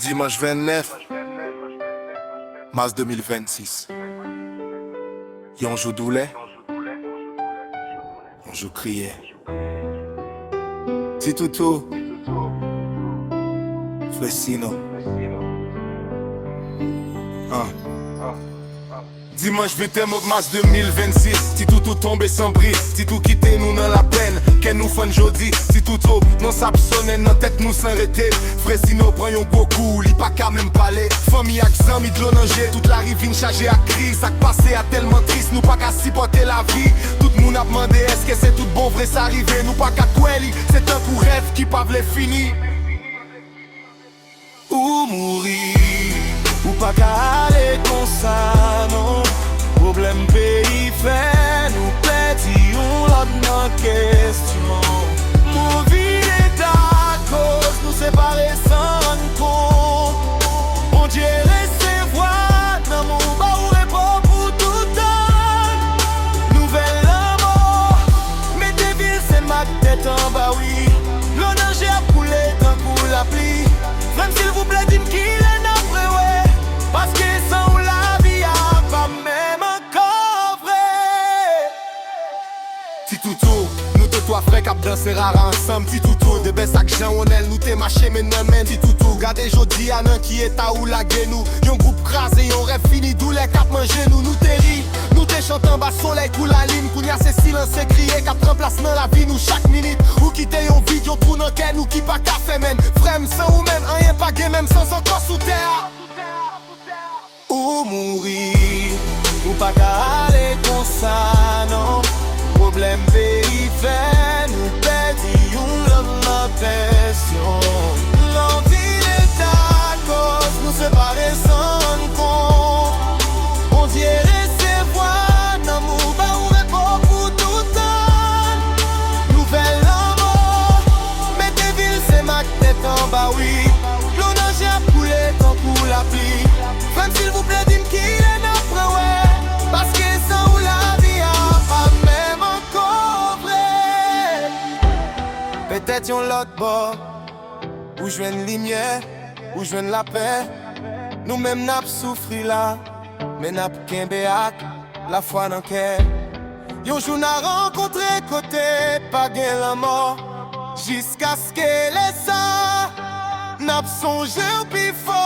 Dimanche 29 mars 2026. Yon jour doulet, yon jour crié. Si toutou, Fresino. Dimanche 21 mars 2026. Si tout tombe sans brise, si tout quitte nous dans la peine, qu'elle nous fait jodi. Si tout non s'absonne dans tête nous sans arrêter. Fresino prend yon gros coup, li pas qu'à même parler. Famille ak zami de l'eau nanger, toute la rive chargée à crise. Ça passé à tellement triste, nous pas qu'à supporter la vie. Tout le monde a demandé est-ce que c'est tout bon vrai ça arrivé. Nous pas qu'à kweli, c'est un pour rêve qui pas vle fini. Ou mourir, ou pas qu'à aller comme ça, non. Problème pays fait, nous pétillons l'autre question. Mon vie est à cause, nous séparer sans compte. On Dieu recevoir, dans mon bas ou répond pour tout temps. Nouvelle amour, mettez ville c'est ma tête en bas, oui. L'eau danger a coulé d'un coup la pluie. Même s'il vous plaît, dis-moi qu'il est après, ouais. Parce que sans la vie a pas même encore vrai. Si toutou, nous te toi frère cap danser rare ensemble. Si toutou, de best ak Jean Onel, nous t'es marché maintenant men. Si toutou, gardez jodi à nan qui est à ou la nous. Yon groupe crasé, yon rêve fini, d'où les cap manger nous. Nous t'es ri, nous t'es chantant bas soleil pour la ligne. Kounya c'est silence c'est crié, cap remplace dans la vie nous chaque minute. Ou quitter yon vide, yon trou nan ken, ou qui pas café men. Frème sans ou même, rien pas gay même sans encore sous terre. Ou mourir, ou pas qu'à aller comme ça, non. Problème pays fait, nous pétillons l'homme pression. L'envie est à cause, nous séparer sans compte. On dirait recevoir, d'amour, bah on répond pour tout temps. Nouvelle amour, mettez ville c'est ma tête en bas, oui. L'eau danger a coulé tant pour la pluie. Même s'il vous plaît, dis-moi qu'il est après, ouais. Parce que sans la vie a pas même encore vrai. Peut-être yon l'autre bord, où je viens de lumière, où je viens de la paix. Nous-mêmes n'a souffri là, mais n'a qu'un béat, la foi dans qu'elle. Yon jour n'a rencontré côté, pas gain la mort. Jusqu'à ce qu'elle est ça, n'a songé au plus fort.